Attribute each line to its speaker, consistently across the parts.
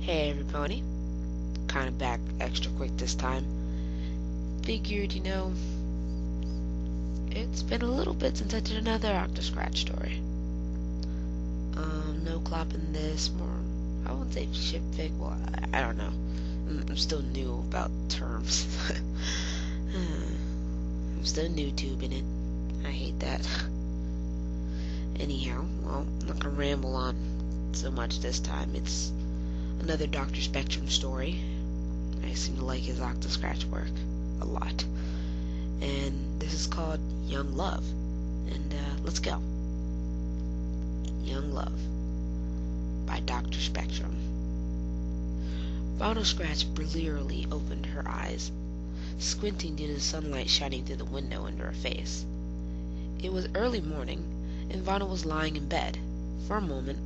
Speaker 1: Hey everybody, kinda back extra quick this time. Figured, it's been a little bit since I did another Octa Scratch story. No clopping this, more, I wouldn't say ship fig, well, I don't know. I'm still new about terms. I'm still new tubing it. I hate that. Anyhow, well, I'm not gonna ramble on so much this time. It's another Dr. Spectrum story. I seem to like his Octa Scratch work a lot. And this is called Young Love. And let's go. Young Love by Dr. Spectrum. Vinyl Scratch blearily opened her eyes, squinting due to the sunlight shining through the window into her face. It was early morning, and Vinyl was lying in bed. For a moment,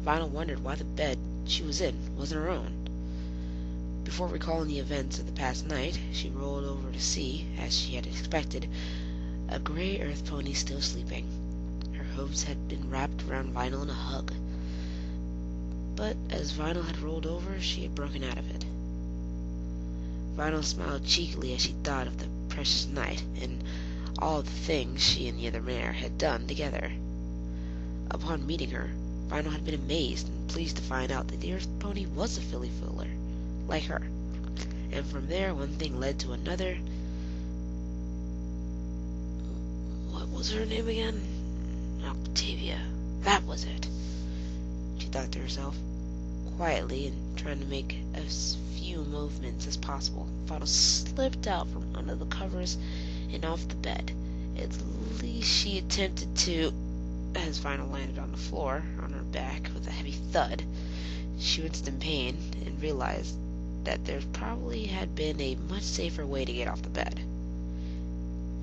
Speaker 1: Vinyl wondered why the bed she was in wasn't her own. Before recalling the events of the past night, she rolled over to see, as she had expected, a gray earth pony still sleeping. Her hooves had been wrapped around Vinyl in a hug. But as Vinyl had rolled over, she had broken out of it. Vinyl smiled cheekily as she thought of the precious night and all the things she and the other mare had done together. Upon meeting her, Vinyl had been amazed and pleased to find out that the earth pony was a filly fooler, like her. And from there, one thing led to another. What was her name again? Octavia. That was it. She thought to herself, quietly, and trying to make as few movements as possible. Vinyl slipped out from under the covers and off the bed. At least she attempted to. As Vinyl landed on the floor, on her back, with a heavy thud, she winced in pain and realized that there probably had been a much safer way to get off the bed.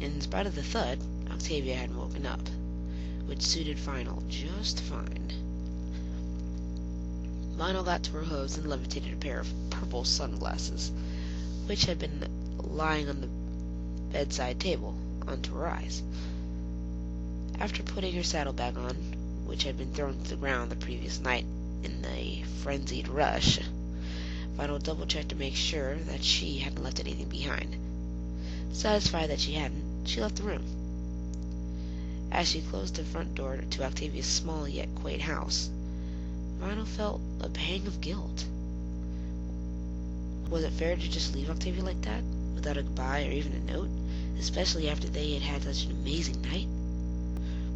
Speaker 1: In spite of the thud, Octavia had woken up, which suited Vinyl just fine. Vinyl got to her hooves and levitated a pair of purple sunglasses, which had been lying on the bedside table, onto her eyes. After putting her saddlebag on, which had been thrown to the ground the previous night in a frenzied rush, Vinyl double-checked to make sure that she hadn't left anything behind. Satisfied that she hadn't, she left the room. As she closed the front door to Octavia's small yet quaint house, Vinyl felt a pang of guilt. Was it fair to just leave Octavia like that, without a goodbye or even a note, especially after they had had such an amazing night?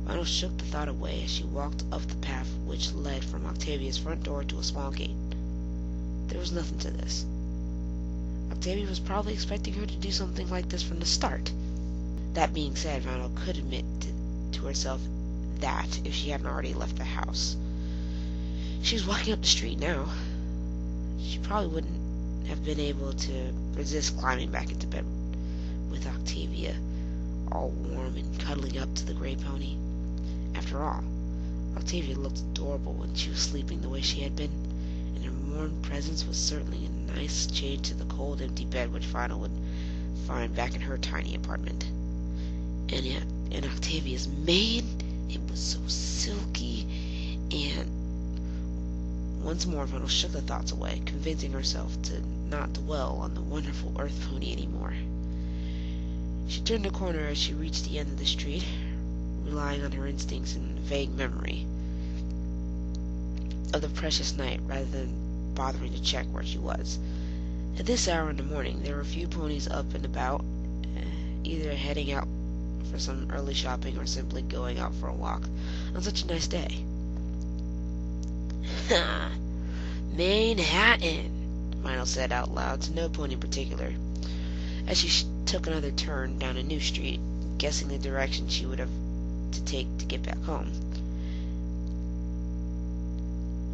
Speaker 1: Vinyl shook the thought away as she walked up the path which led from Octavia's front door to a small gate. There was nothing to this. Octavia was probably expecting her to do something like this from the start. That being said, Vinyl could admit to herself that if she hadn't already left the house. She was walking up the street now. She probably wouldn't have been able to resist climbing back into bed with Octavia, all warm and cuddling up to the gray pony. After all, Octavia looked adorable when she was sleeping the way she had been, and her warm presence was certainly a nice change to the cold, empty bed which Vinyl would find back in her tiny apartment. And yet, in Octavia's mane, it was so silky, and once more Vinyl shook the thoughts away, convincing herself to not dwell on the wonderful earth pony anymore. She turned a corner as she reached the end of the street, relying on her instincts and vague memory of the precious night rather than bothering to check where she was. At this hour in the morning, there were few ponies up and about, either heading out for some early shopping or simply going out for a walk on such a nice day. Manhattan, Vinyl said out loud to no pony in particular, as she took another turn down a new street, guessing the direction she would have to take to get back home.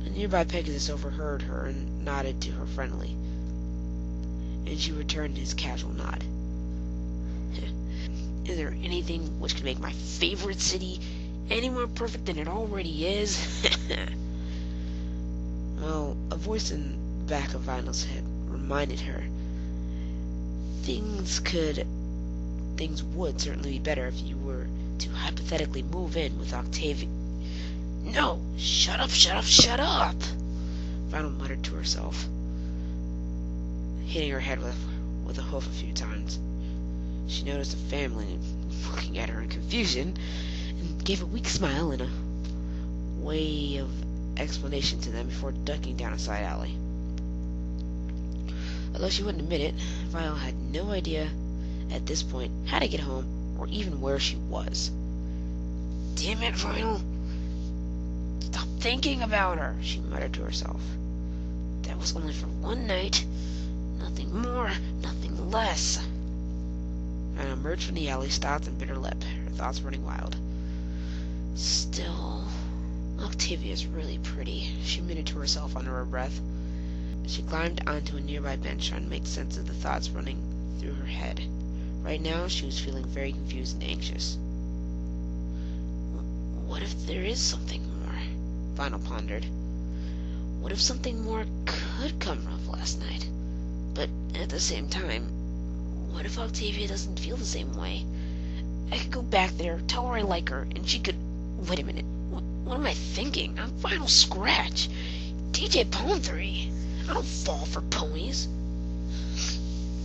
Speaker 1: A nearby Pegasus overheard her and nodded to her friendly, and she returned his casual nod. Is there anything which could make my favorite city any more perfect than it already is? Well, a voice in the back of Vinyl's head reminded her things would certainly be better if you were to hypothetically move in with Octavia. No! Shut up, shut up, shut up! Vinyl muttered to herself. hitting her head with a hoof a few times. She noticed the family looking at her in confusion and gave a weak smile and a way of explanation to them before ducking down a side alley. Although she wouldn't admit it, Vinyl had no idea at this point how to get home or even where she was. "Damn it, Vinyl! Stop thinking about her," she muttered to herself. "That was only for one night. Nothing more, nothing less." Vinyl emerged from the alley, stopped and bit her lip, her thoughts running wild. "Still, Octavia's really pretty," she muttered to herself under her breath. She climbed onto a nearby bench, trying to make sense of the thoughts running through her head. Right now, she was feeling very confused and anxious. What if there is something more? Vinyl pondered. What if something more could come of last night? But at the same time, what if Octavia doesn't feel the same way? I could go back there, tell her I like her, and she could... Wait a minute. What am I thinking? I'm Vinyl Scratch. DJ Pwn 3. I don't fall for ponies.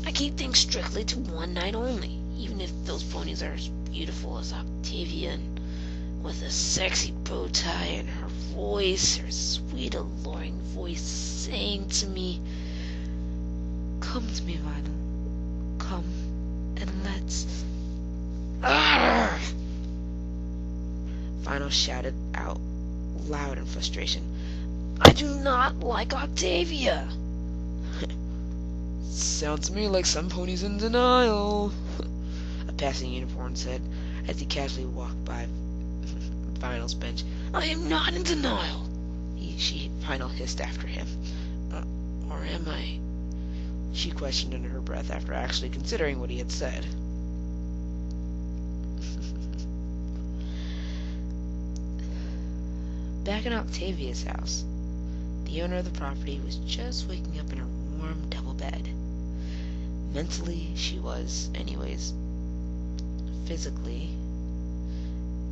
Speaker 1: I keep things strictly to one night only, even if those ponies are as beautiful as Octavia and with a sexy bow tie and her voice, her sweet, alluring voice saying to me, "Come to me, Vinyl. Come and let's..." Arrgh! Vinyl shouted out loud in frustration, "I do not like Octavia!" "Sounds to me like some pony's in denial," a passing unicorn said as he casually walked by Vinyl's bench. "I am not in denial," Vinyl hissed after him. Or am I?" she questioned under her breath after actually considering what he had said. Back in Octavia's house, the owner of the property was just waking up in her warm double bed. Mentally, she was, anyways. Physically,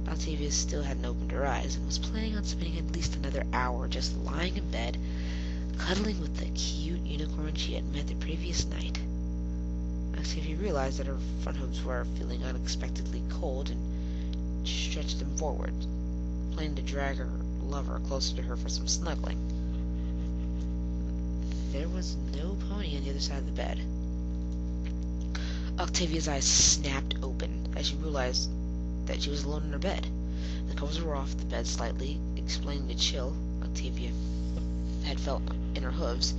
Speaker 1: Octavia still hadn't opened her eyes and was planning on spending at least another hour just lying in bed, cuddling with the cute unicorn she had met the previous night. Octavia realized that her front hooves were feeling unexpectedly cold and stretched them forward, planning to drag her lover closer to her for some snuggling. There was no pony on the other side of the bed. Octavia's eyes snapped open as she realized that she was alone in her bed. The covers were off the bed slightly, explaining the chill Octavia had felt in her hooves.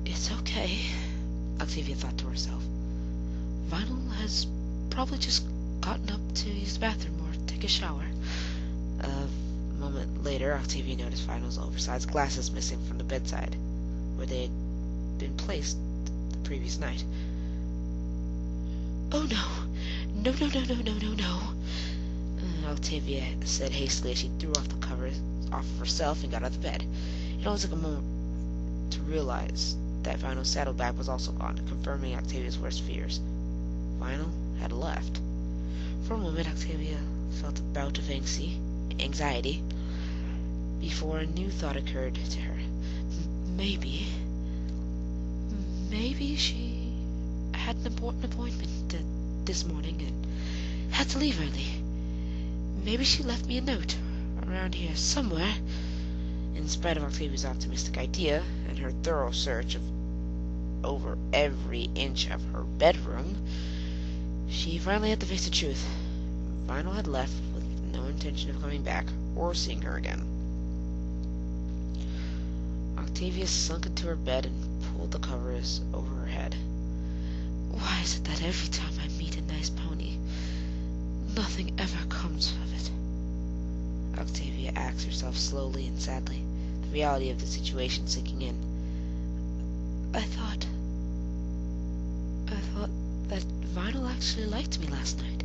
Speaker 1: "It's okay," Octavia thought to herself. "Vinyl has probably just gotten up to use the bathroom or take a shower." A moment later, Octavia noticed Vinyl's oversized glasses missing from the bedside, where they had been placed the previous night. "Oh no! No, no, no, no, no, no, no!" Octavia said hastily as she threw off the covers off of herself and got out of the bed. It only took a moment to realize that Vinyl's saddlebag was also gone, confirming Octavia's worst fears. Vinyl had left. For a moment, Octavia felt a bout of anxiety before a new thought occurred to her. Maybe she had an important appointment this morning and had to leave early. Maybe she left me a note around here somewhere. In spite of Octavia's optimistic idea and her thorough search of over every inch of her bedroom, she finally had to face the truth. Vinyl had left with no intention of coming back or seeing her again. Octavia sunk into her bed and pulled the covers over her head. Why is it that every time I meet a nice pony, nothing ever comes of it? Octavia asked herself slowly and sadly, the reality of the situation sinking in. I thought that Vinyl actually liked me last night.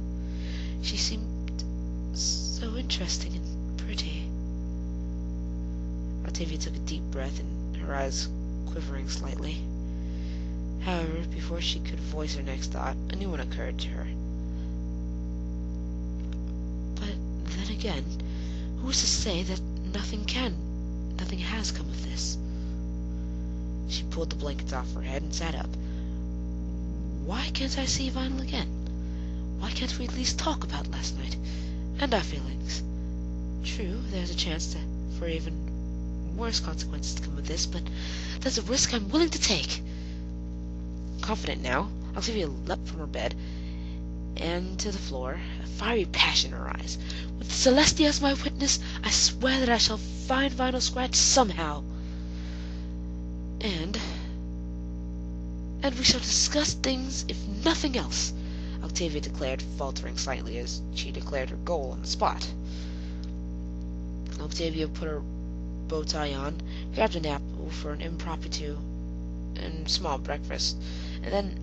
Speaker 1: She seemed so interesting and pretty. Octavia took a deep breath, and her eyes quivering slightly. However, before she could voice her next thought, a new one occurred to her. But then again, who's to say that nothing has come of this? She pulled the blankets off her head and sat up. Why can't I see Vinyl again? Why can't we at least talk about last night and our feelings? True, there's a chance for even worse consequences to come of this, but that's a risk I'm willing to take. Confident now, Octavia leapt from her bed and to the floor, a fiery passion in her eyes. With Celestia as my witness, I swear that I shall find Vinyl Scratch somehow. And we shall discuss things, if nothing else, Octavia declared, faltering slightly as she declared her goal on the spot. Octavia put her bow tie on, grabbed an apple for an impromptu and small breakfast, then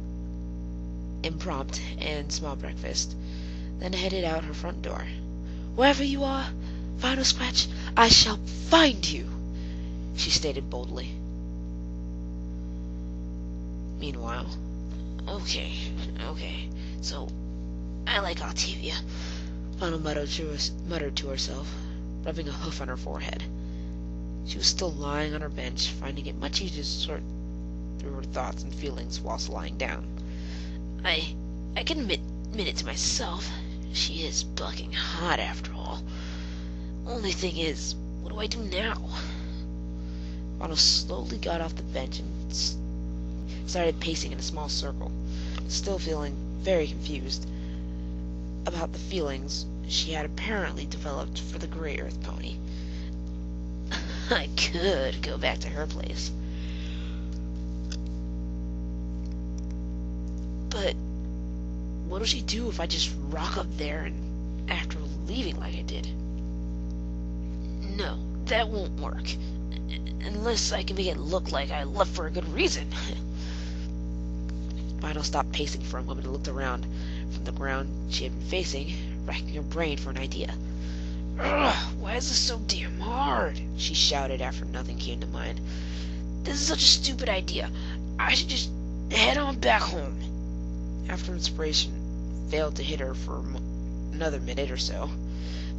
Speaker 1: headed out her front door. Wherever you are, Vinyl Scratch, I shall find you, she stated boldly. Meanwhile, okay, so I like Octavia, Vinyl muttered to herself, rubbing a hoof on her forehead. She was still lying on her bench, finding it much easier to sort through her thoughts and feelings whilst lying down. I can admit it to myself. She is bucking hot after all. Only thing is, what do I do now? Vinyl slowly got off the bench and started pacing in a small circle, still feeling very confused about the feelings she had apparently developed for the Grey Earth pony. I could go back to her place. But what'll she do if I just rock up there and after leaving like I did? No, that won't work. Unless I can make it look like I left for a good reason. Vinyl stopped pacing for a moment and looked around from the ground she had been facing, racking her brain for an idea. Ugh, why is this so damn hard? She shouted after nothing came to mind. This is such a stupid idea. I should just head on back home. After inspiration failed to hit her for another minute or so,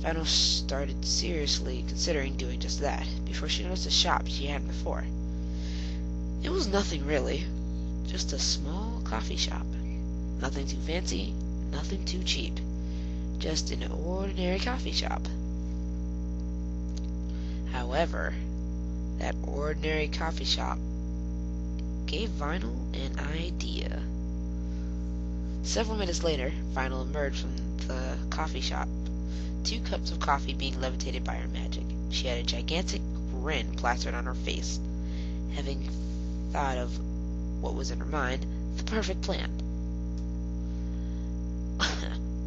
Speaker 1: Vinyl started seriously considering doing just that, before she noticed a shop she hadn't before. It was nothing really, just a small coffee shop. Nothing too fancy, nothing too cheap. Just an ordinary coffee shop. However, that ordinary coffee shop gave Vinyl an idea. Several minutes later, Vinyl emerged from the coffee shop, 2 cups of coffee being levitated by her magic. She had a gigantic grin plastered on her face, having thought of what was in her mind, the perfect plan.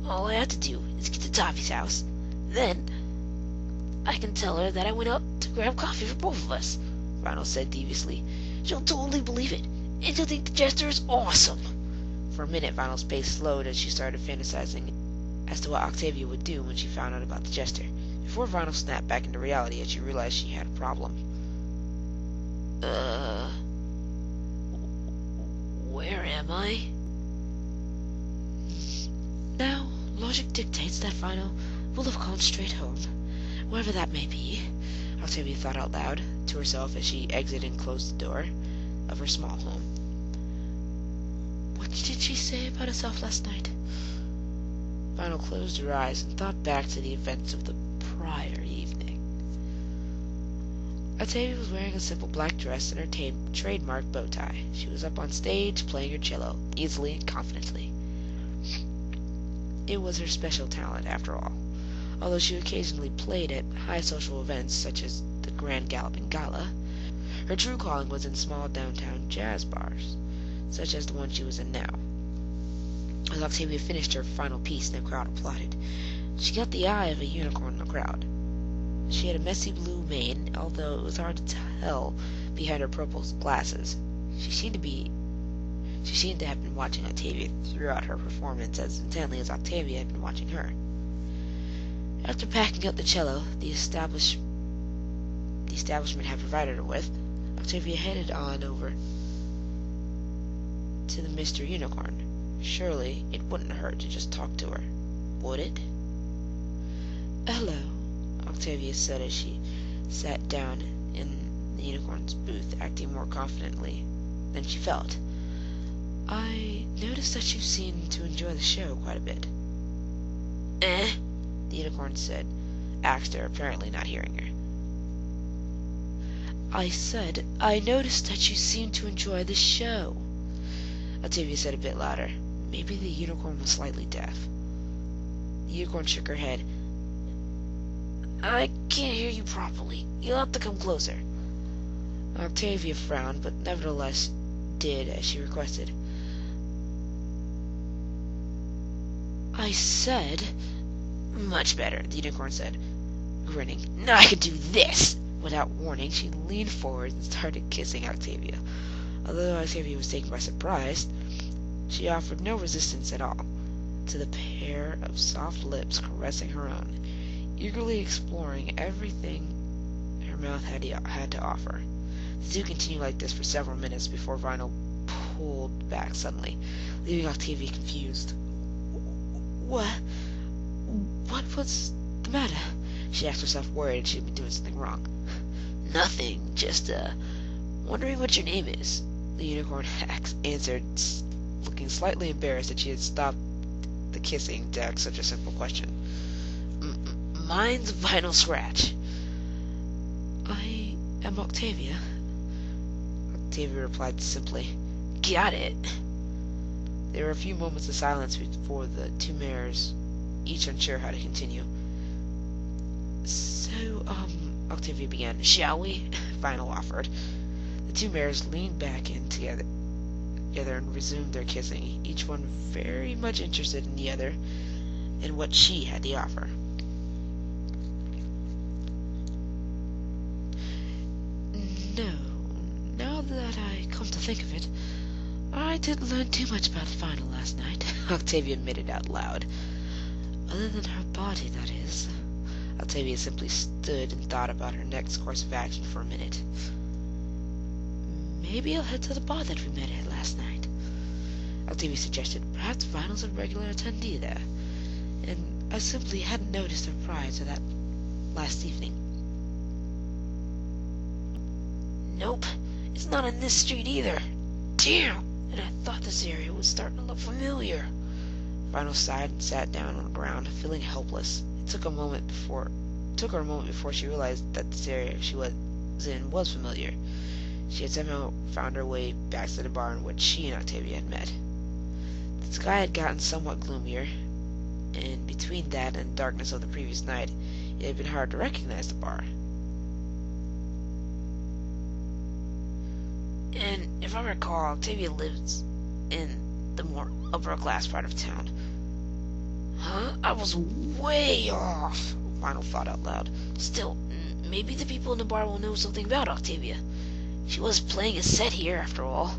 Speaker 1: All I have to do is get to Toffee's house. Then I can tell her that I went out to grab coffee for both of us, Vinyl said deviously. She'll totally believe it, and she'll think the jester is awesome. For a minute, Vinyl's pace slowed as she started fantasizing as to what Octavia would do when she found out about the jester, before Vinyl snapped back into reality as she realized she had a problem. Where am I? Now, logic dictates that Vinyl will have gone straight home, wherever that may be, Octavia thought out loud to herself as she exited and closed the door of her small home. What did she say about herself last night? Vinyl closed her eyes and thought back to the events of the prior evening. Octavia was wearing a simple black dress and her trademark bow tie. She was up on stage playing her cello, easily and confidently. It was her special talent, after all, although she occasionally played at high social events such as the Grand Galloping Gala. Her true calling was in small downtown jazz bars, such as the one she was in now. As Octavia finished her final piece and the crowd applauded, she got the eye of a unicorn in the crowd. She had a messy blue mane, although it was hard to tell behind her purple glasses. She seemed to have been watching Octavia throughout her performance as intently as Octavia had been watching her. After packing up the cello the establishment had provided her with, Octavia headed on over to the Mr. Unicorn. Surely it wouldn't hurt to just talk to her, would it? Hello, Octavia said as she sat down in the unicorn's booth, acting more confidently than she felt. I noticed that you seem to enjoy the show quite a bit. Eh? The unicorn asked her, apparently not hearing her. I said, I noticed that you seem to enjoy the show. Octavia said a bit louder. Maybe the unicorn was slightly deaf. The unicorn shook her head. I can't hear you properly. You'll have to come closer. Octavia frowned, but nevertheless did as she requested. I said... Much better, the unicorn said, grinning. Now I can do this! Without warning, she leaned forward and started kissing Octavia. Although Octavia was taken by surprise, she offered no resistance at all to the pair of soft lips caressing her own, eagerly exploring everything her mouth had to offer. The two continued like this for several minutes before Vinyl pulled back suddenly, leaving Octavia confused. What was the matter? She asked herself, worried she'd been doing something wrong. Nothing, just, wondering what your name is, the unicorn answered, looking slightly embarrassed that she had stopped the kissing to ask such a simple question. Mine's Vinyl Scratch. I am Octavia. Octavia replied simply. Got it. There were a few moments of silence before the two mares, each unsure how to continue. So, Octavia began. Shall we? Vinyl offered. The two mares leaned back in together and resumed their kissing, each one very much interested in the other and what she had to offer. No, now that I come to think of it, I didn't learn too much about Vinyl last night, Octavia admitted out loud. Other than her body, that is. Octavia simply stood and thought about her next course of action for a minute. Maybe I'll head to the bar that we met at last night, Octavia suggested. Perhaps Vinyl's a regular attendee there, and I simply hadn't noticed her prior to that last evening. Nope, it's not in this street either. Damn, and I thought this area was starting to look familiar. Vinyl sighed and sat down on the ground, feeling helpless. It took her a moment before she realized that this area she was in was familiar. She had somehow found her way back to the bar in which she and Octavia had met. The sky had gotten somewhat gloomier, and between that and the darkness of the previous night, it had been hard to recognize the bar. And if I recall, Octavia lives in the more upper-class part of town. Huh? I was way off, Vinyl thought out loud. Still, maybe the people in the bar will know something about Octavia. She was playing a set here, after all.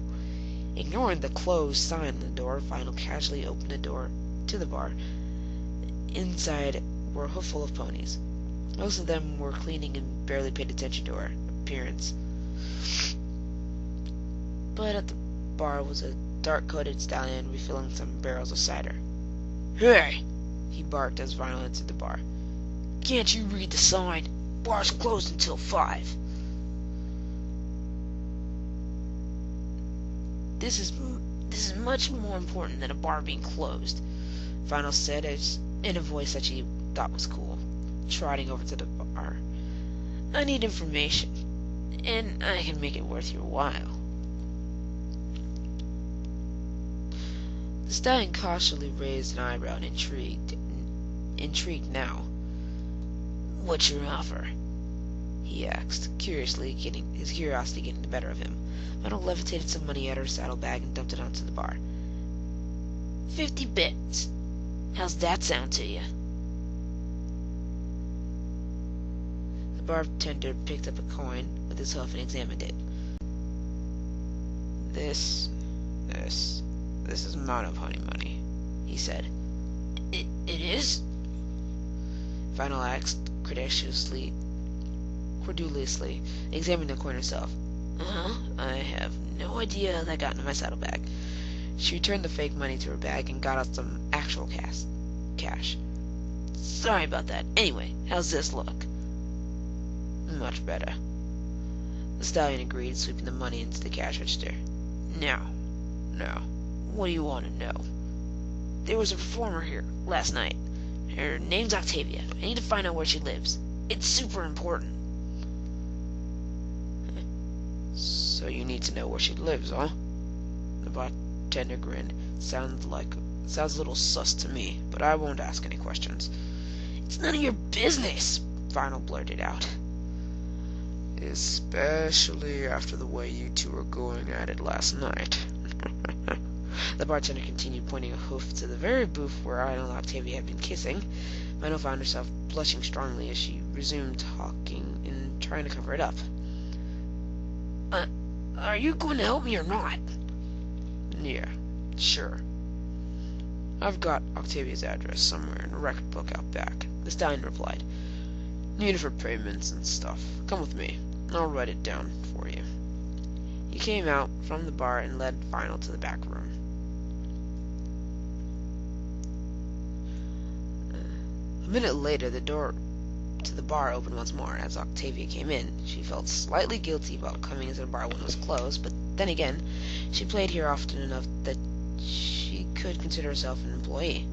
Speaker 1: Ignoring the closed sign on the door, Vinyl casually opened the door to the bar. Inside were a hoofful of ponies. Most of them were cleaning and barely paid attention to her appearance. But at the bar was a dark-coated stallion refilling some barrels of cider. Hey! He barked as Vinyl entered the bar. Can't you read the sign? Bar's closed until 5. This is much more important than a bar being closed, Vinyl said in a voice that she thought was cool, trotting over to the bar. I need information, and I can make it worth your while. The stallion cautiously raised an eyebrow and intrigued now. What's your offer? He asked, his curiosity getting the better of him. Vinyl levitated some money out of her saddlebag and dumped it onto the bar. 50 bits. How's that sound to you? The bartender picked up a coin with his hoof and examined it. This is monopony money, he said. It is? Vinyl asked credulously, examining the coin herself. I have no idea how that got into my saddlebag. She returned the fake money to her bag and got out some actual cash. Sorry about that. Anyway, how's this look? Much better. The stallion agreed, sweeping the money into the cash register. Now, what do you want to know? There was a performer here last night. Her name's Octavia. I need to find out where she lives. It's super important. So you need to know where she lives, huh? The bartender grinned. Sounds a little sus to me, but I won't ask any questions. It's none of your business, Vinyl blurted out. Especially after the way you two were going at it last night. The bartender continued, pointing a hoof to the very booth where Vinyl and Octavia had been kissing. Vinyl found herself blushing strongly as she resumed talking and trying to cover it up. Are you going to help me or not? Yeah, sure. I've got Octavia's address somewhere in a record book out back, the stallion replied. Need it for payments and stuff. Come with me. I'll write it down for you. He came out from the bar and led Vinyl to the back room. A minute later, the door to the bar opened once more, and as Octavia came in, she felt slightly guilty about coming into the bar when it was closed, but then again, she played here often enough that she could consider herself an employee.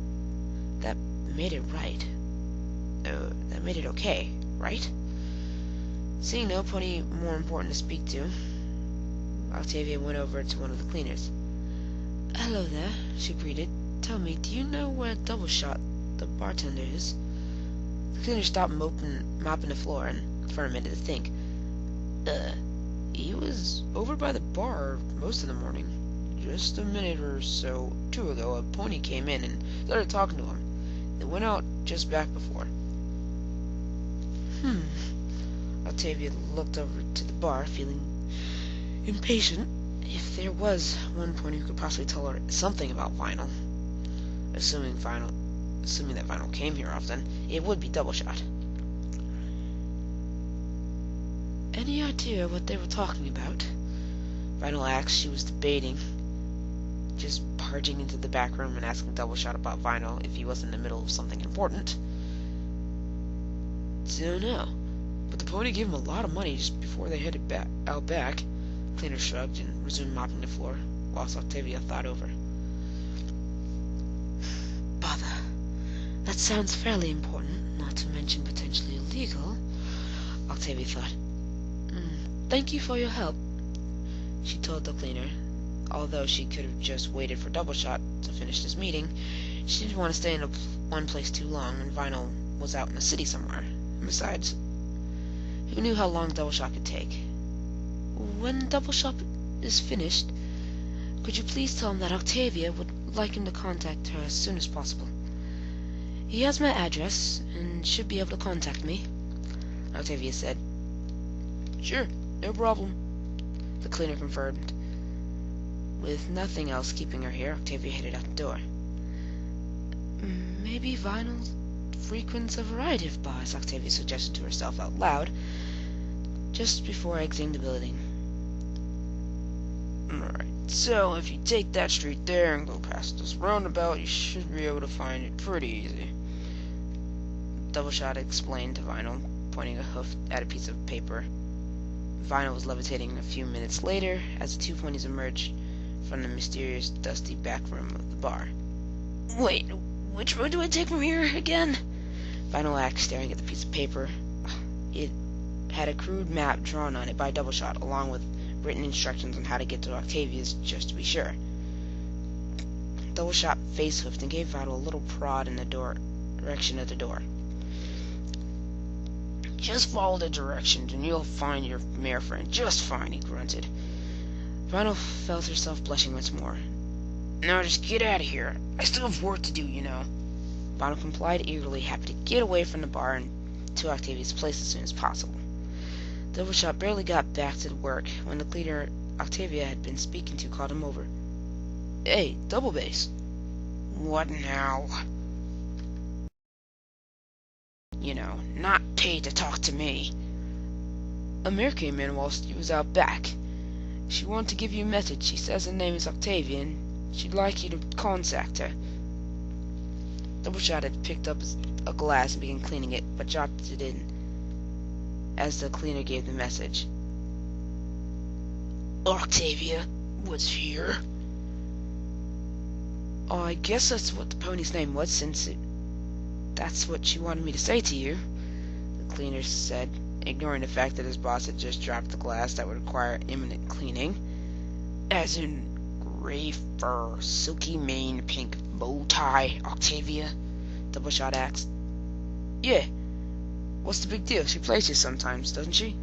Speaker 1: That made it right. That made it okay, right? Seeing nobody more important to speak to, Octavia went over to one of the cleaners. Hello there, she greeted. Tell me, do you know where Doubleshot, the bartender, is? The cleaner stopped mopping the floor and for a minute to think. He was over by the bar most of the morning. Just a minute or so, two ago, a pony came in and started talking to him. They went out just back before. Octavia looked over to the bar, feeling impatient. If there was one pony who could possibly tell her something about Vinyl, assuming that Vinyl came here often, it would be Doubleshot. Any idea what they were talking about? Vinyl asked. She was debating just barging into the back room and asking Doubleshot about Vinyl if he was in the middle of something important. Don't know, but the pony gave him a lot of money just before they headed out back. Cleaner shrugged and resumed mopping the floor, whilst Octavia thought over. Bother. That sounds fairly important, not to mention potentially illegal, Octavia thought. Thank you for your help, she told the cleaner. Although she could have just waited for Doubleshot to finish this meeting, she didn't want to stay in one place too long when Vinyl was out in the city somewhere. And besides, who knew how long Doubleshot could take? When Doubleshot is finished, could you please tell him that Octavia would like him to contact her as soon as possible? He has my address and should be able to contact me, Octavia said. Sure, no problem, the cleaner confirmed. With nothing else keeping her here, Octavia headed out the door. Maybe Vinyl frequents a variety of bars, Octavia suggested to herself out loud, just before exiting the building. Alright, so if you take that street there and go past this roundabout, you should be able to find it pretty easy, Doubleshot explained to Vinyl, pointing a hoof at a piece of paper. Vinyl was levitating a few minutes later as the two ponies emerged from the mysterious, dusty back room of the bar. Wait, which road do I take from here again? Vinyl asked, staring at the piece of paper. It had a crude map drawn on it by Doubleshot, along with written instructions on how to get to Octavia's, just to be sure. Doubleshot face-hoofed and gave Vinyl a little prod in the direction of the door. Just follow the directions and you'll find your mare friend just fine, he grunted. Vinyl felt herself blushing once more. Now just get out of here. I still have work to do, you know. Vinyl complied eagerly, happy to get away from the bar and to Octavia's place as soon as possible. Doubleshot barely got back to work when the cleaner Octavia had been speaking to called him over. Hey, Double Bass. What now? You know, not paid to talk to me. A mare came in whilst you was out back. She wanted to give you a message. She says her name is Octavia and she'd like you to contact her. Doubleshot had picked up a glass and began cleaning it, but dropped it in as the cleaner gave the message.
Speaker 2: Octavia was here.
Speaker 1: Oh, I guess that's what the pony's name was, since that's what she wanted me to say to you, the cleaner said, ignoring the fact that his boss had just dropped the glass that would require imminent cleaning.
Speaker 2: As in gray fur, silky mane, pink bow tie, Octavia?
Speaker 1: Doubleshot asked.
Speaker 2: Yeah. What's the big deal? She plays you sometimes, doesn't she?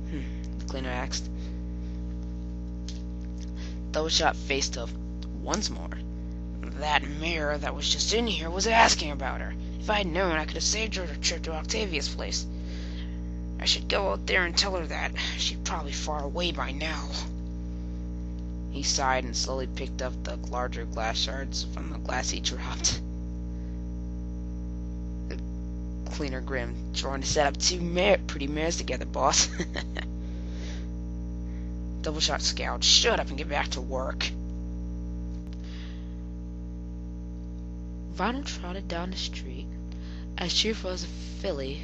Speaker 1: The cleaner asked.
Speaker 2: Doubleshot faced up once more. That mirror that was just in here was asking about her. If I had known, I could have saved her a trip to Octavia's place. I should go out there and tell her that. She's probably far away by now.
Speaker 1: He sighed and slowly picked up the larger glass shards from the glass he dropped. The cleaner grinned. Trying to set up two pretty mares together, boss.
Speaker 2: Doubleshot scowled. Shut up and get back to work.
Speaker 1: Vinyl trotted down the street, as cheerful as a filly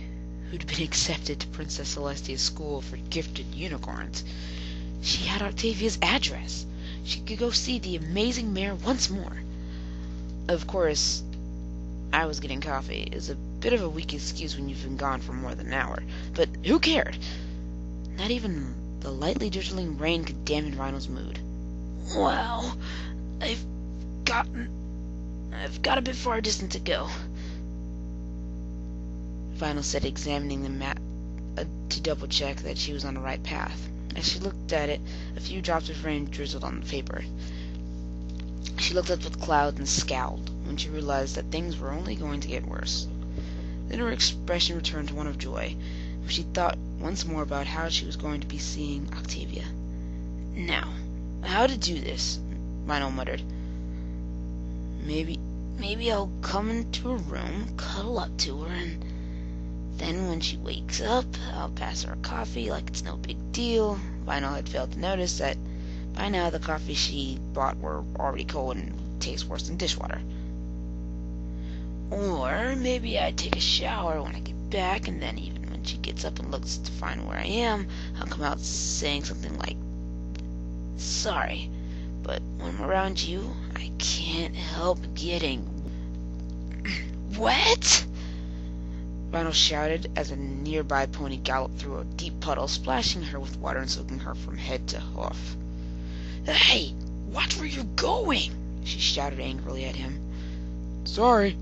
Speaker 1: who'd been accepted to Princess Celestia's school for gifted unicorns. She had Octavia's address. She could go see the amazing mare once more. Of course, I was getting coffee is a bit of a weak excuse when you've been gone for more than an hour, but who cared? Not even the lightly drizzling rain could dampen Vinyl's mood.
Speaker 2: Well, I've got a bit far distant to go,
Speaker 1: Vinyl said, examining the map to double-check that she was on the right path. As she looked at it, a few drops of rain drizzled on the paper. She looked up at the clouds and scowled when she realized that things were only going to get worse. Then her expression returned to one of joy, when she thought once more about how she was going to be seeing Octavia.
Speaker 2: Now, how to do this? Vinyl muttered. Maybe I'll come into her room, cuddle up to her, and then when she wakes up, I'll pass her a coffee like it's no big deal.
Speaker 1: Vinyl had failed to notice that by now the coffee she bought were already cold and would taste worse than dishwater.
Speaker 2: Or maybe I take a shower when I get back, and then even when she gets up and looks to find where I am, I'll come out saying something like, "Sorry, but when I'm around you, I can't help getting wet."
Speaker 1: Vinyl shouted as a nearby pony galloped through a deep puddle, splashing her with water and soaking her from head to hoof.
Speaker 2: "Hey, watch where you're going!"
Speaker 1: she shouted angrily at him. "Sorry,"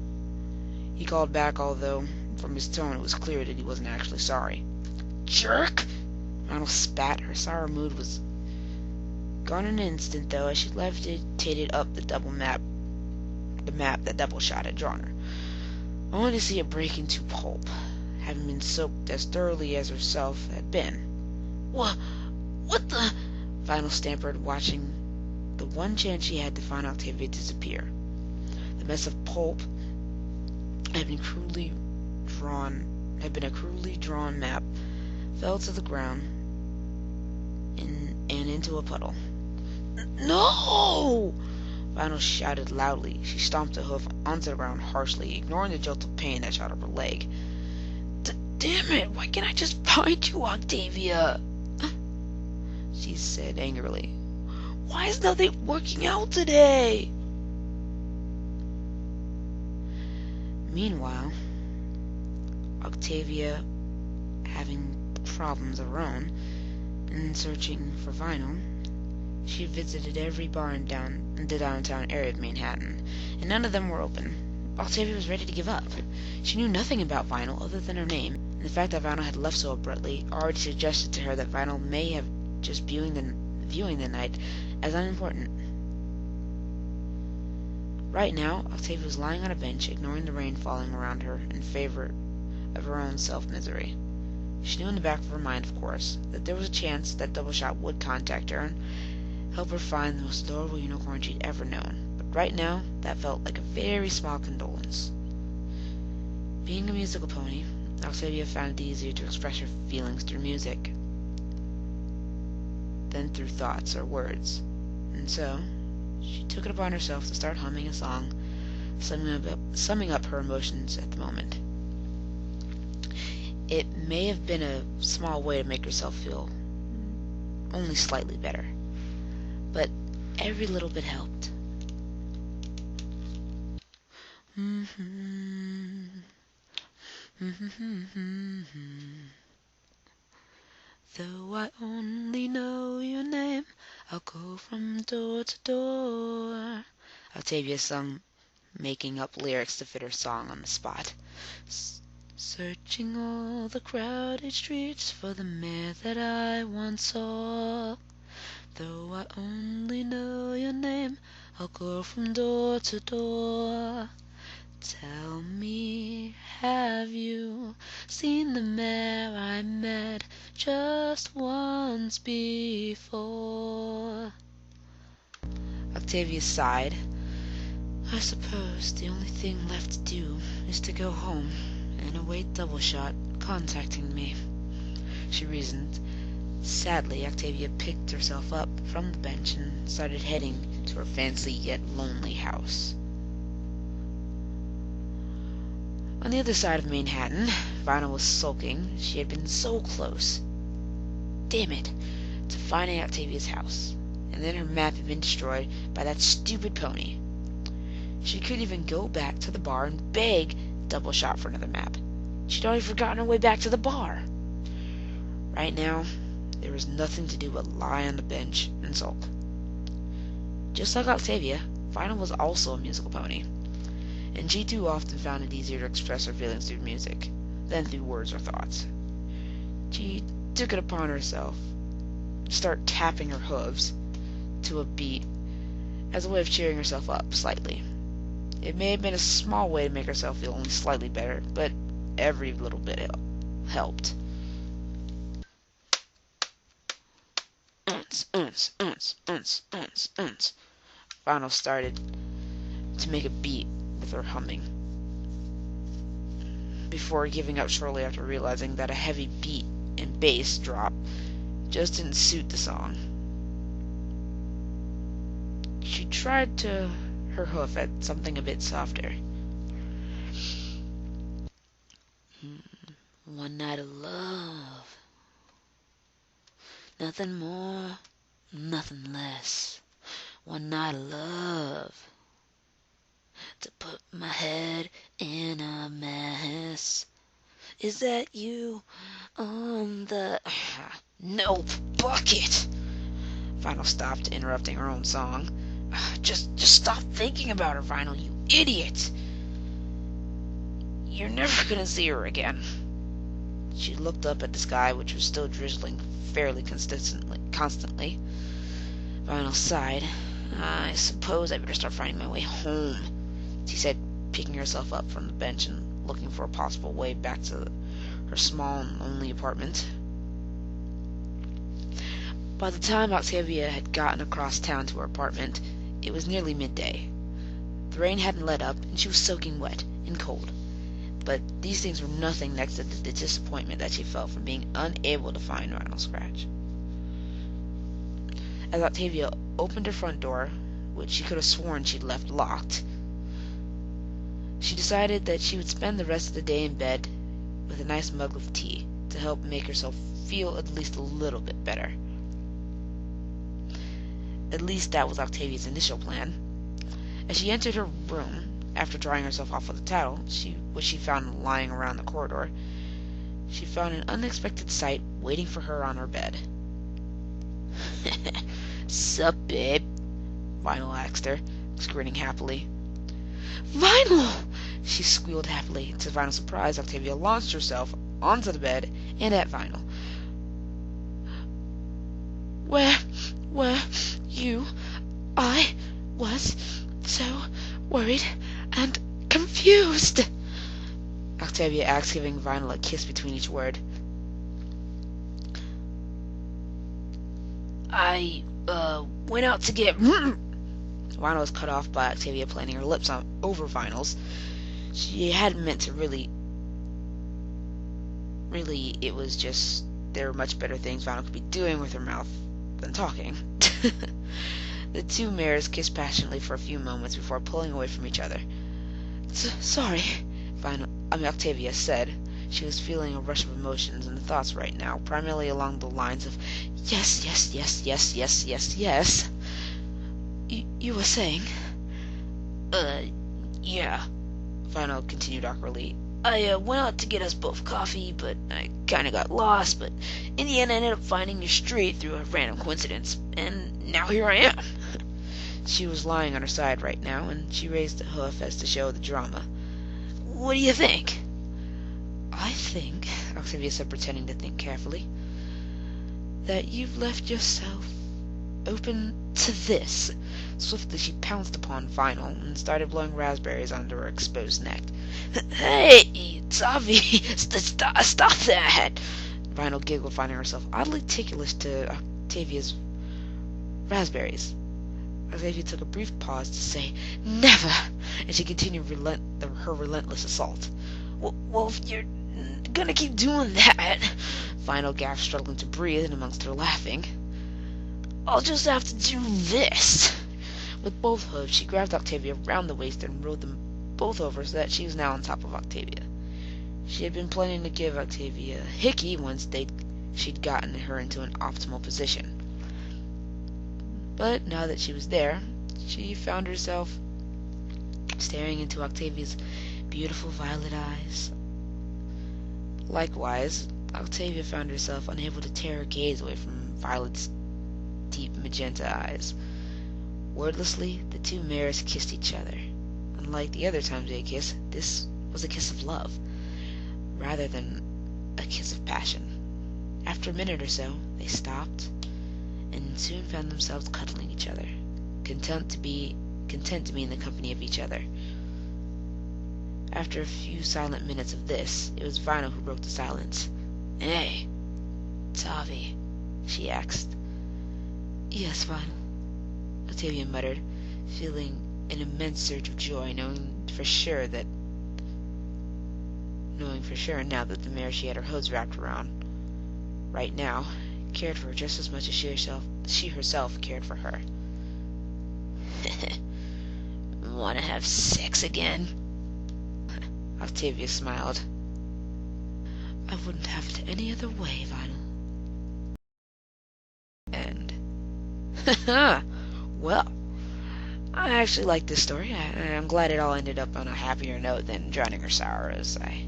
Speaker 1: he called back, although from his tone it was clear that he wasn't actually sorry.
Speaker 2: "Jerk!"
Speaker 1: Vinyl spat. Her sour mood was gone in an instant, though, as she levitated up the map that Doubleshot had drawn her, only to see it break into pulp, having been soaked as thoroughly as herself had been.
Speaker 2: What the?
Speaker 1: Vinyl stammered, watching the one chance she had to find Octavia disappear. The mess of pulp had been a crudely drawn map, fell to the ground and into a puddle.
Speaker 2: No!
Speaker 1: Vinyl shouted loudly. She stomped a hoof onto the ground harshly, ignoring the jolt of pain that shot up her leg.
Speaker 2: Damn it! Why can't I just find you, Octavia?
Speaker 1: She said angrily.
Speaker 2: Why is nothing working out today?
Speaker 1: Meanwhile, Octavia, having problems of her own, and searching for Vinyl, she visited every bar in the downtown area of Manhattan, and none of them were open. Octavia was ready to give up. She knew nothing about Vinyl other than her name, and the fact that Vinyl had left so abruptly already suggested to her that Vinyl may have just viewing the night as unimportant. Right now, Octavia was lying on a bench, ignoring the rain falling around her in favor of her own self-misery. She knew in the back of her mind, of course, that there was a chance that Doubleshot would contact her and help her find the most adorable unicorn she'd ever known. But right now, that felt like a very small condolence. Being a musical pony, Octavia found it easier to express her feelings through music than through thoughts or words, and so she took it upon herself to start humming a song, summing up her emotions at the moment. It may have been a small way to make herself feel only slightly better, but every little bit helped. Though I only know your name, I'll go from door to door. Octavia sung, making up lyrics to fit her song on the spot. Searching all the crowded streets for the mare that I once saw. Though I only know your name, I'll go from door to door. Tell me, have you seen the mare I met just once before? Octavia sighed. I suppose the only thing left to do is to go home and await Doubleshot contacting me, she reasoned. Sadly, Octavia picked herself up from the bench and started heading to her fancy yet lonely house. On the other side of Manhattan, Vinyl was sulking. She had been so close, damn it, to finding Octavia's house, and then her map had been destroyed by that stupid pony. She couldn't even go back to the bar and beg Doubleshot for another map. She'd already forgotten her way back to the bar. Right now, there was nothing to do but lie on the bench and sulk. Just like Octavia, Vinyl was also a musical pony, and she too often found it easier to express her feelings through music than through words or thoughts. She took it upon herself to start tapping her hooves to a beat as a way of cheering herself up slightly. It may have been a small way to make herself feel only slightly better, but every little bit helped. Unce. Vinyl started to make a beat with her humming, before giving up shortly after realizing that a heavy beat and bass drop just didn't suit the song. She tried to her hoof at something a bit softer. One night of love, nothing more, nothing less. One night of love, to put my head in a mess. Is that you on the... No, bucket! Vinyl stopped, interrupting her own song. Just stop thinking about her, Vinyl, you idiot! You're never gonna see her again. She looked up at the sky, which was still drizzling fairly constantly. Vinyl sighed. I suppose I better start finding my way home, she said, picking herself up from the bench and looking for a possible way back to her small and lonely apartment. By the time Octavia had gotten across town to her apartment, it was nearly midday. The rain hadn't let up, and she was soaking wet and cold. But these things were nothing next to the disappointment that she felt from being unable to find Vinyl Scratch. As Octavia opened her front door, which she could have sworn she'd left locked, she decided that she would spend the rest of the day in bed with a nice mug of tea to help make herself feel at least a little bit better. At least that was Octavia's initial plan. As she entered her room, after drying herself off with a towel, which she found lying around the corridor, she found an unexpected sight waiting for her on her bed. Sup, babe? Vinyl asked her, grinning happily. Vinyl! She squealed happily. To Vinyl's surprise, Octavia launched herself onto the bed and at Vinyl. Where were you? I was so worried and confused, Octavia asked, giving Vinyl a kiss between each word. I went out to get... Vinyl was cut off by Octavia planting her lips over Vinyl's. She hadn't meant to really, it was just there were much better things Vinyl could be doing with her mouth than talking. The two mares kissed passionately for a few moments before pulling away from each other. Sorry, Octavia said. She was feeling a rush of emotions and thoughts right now, primarily along the lines of yes, yes, yes, yes, yes, yes, yes. You were saying?
Speaker 2: Yeah. Vinyl continued awkwardly. I went out to get us both coffee, but I kinda got lost, but in the end I ended up finding your street through a random coincidence, and now here I am.
Speaker 1: She was lying on her side right now, and she raised a hoof as to show the drama.
Speaker 2: What do you think?
Speaker 1: I think, Octavia said, pretending to think carefully, that you've left yourself open to this. Swiftly she pounced upon Vinyl and started blowing raspberries onto her exposed neck.
Speaker 2: Hey, Tavi, stop that!
Speaker 1: Vinyl giggled, finding herself oddly ticklish to Octavia's raspberries. Octavia took a brief pause to say, "Never!" and she continued her relentless assault.
Speaker 2: Well, if you're gonna keep doing that,
Speaker 1: Vinyl gasped, struggling to breathe in amongst her laughing,
Speaker 2: I'll just have to do this.
Speaker 1: With both hooves, she grabbed Octavia round the waist and rode them both over so that she was now on top of Octavia. She had been planning to give Octavia a hickey once she'd gotten her into an optimal position. But now that she was there, she found herself staring into Octavia's beautiful violet eyes. Likewise, Octavia found herself unable to tear her gaze away from Violet's deep magenta eyes. Wordlessly, the two mares kissed each other. Unlike the other times they kissed, this was a kiss of love, rather than a kiss of passion. After a minute or so, they stopped, and soon found themselves cuddling each other, content to be in the company of each other. After a few silent minutes of this, it was Vinyl who broke the silence.
Speaker 2: Hey, Tavi,
Speaker 1: she asked. Yes, Vinyl, Octavia muttered, feeling an immense surge of joy, knowing for sure now that the mare she had her hooves wrapped around right now cared for her just as much as she herself cared for her.
Speaker 2: Wanna have sex again?
Speaker 1: Octavia smiled. I wouldn't have it any other way, Vinyl. End. Well, I actually like this story. I'm glad it all ended up on a happier note than drowning her sorrows. I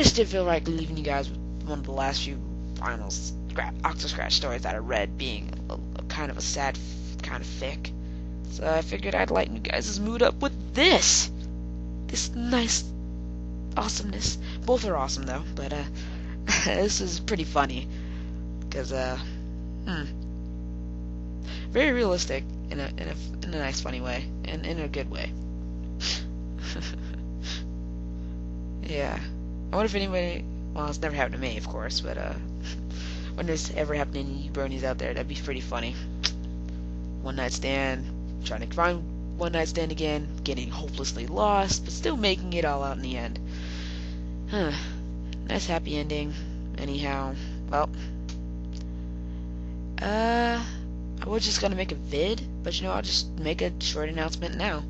Speaker 1: just did feel like leaving you guys with one of the last few Vinyl Octo Scratch stories that I read being a kind of a sad kind of fic. So I figured I'd lighten you guys' mood up with this nice awesomeness. Both are awesome though, but this is pretty funny because very realistic in a nice funny way and in a good way. Yeah, I wonder if anybody, well, it's never happened to me of course, but when this ever happened to any you bronies out there, that'd be pretty funny. One night stand, trying to find one night stand again, getting hopelessly lost, but still making it all out in the end. Nice happy ending. Anyhow, well, I was just gonna make a vid, but I'll just make a short announcement now.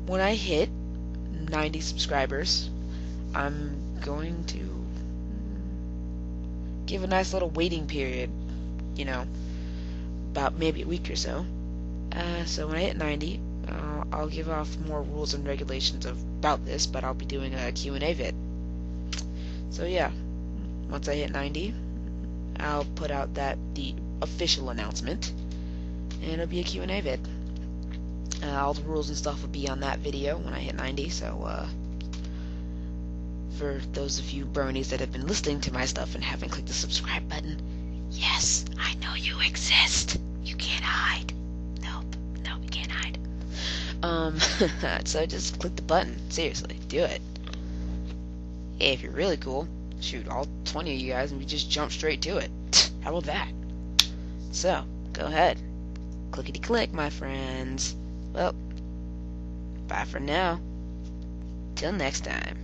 Speaker 1: When I hit 90 subscribers, I'm going to give a nice little waiting period, about maybe a week or so. So when I hit 90, I'll give off more rules and regulations about this, but I'll be doing a Q&A vid. So yeah, once I hit 90, I'll put out the official announcement, and it'll be a Q&A vid. All the rules and stuff will be on that video when I hit 90, so for those of you bronies that have been listening to my stuff and haven't clicked the subscribe button, yes, I know you exist. You can't hide. Nope, you can't hide. So just click the button. Seriously, do it. Hey, if you're really cool, shoot, all 20 of you guys, and we just jump straight to it. How about that? So, go ahead. Clickety-click, my friends. Well, bye for now. Till next time.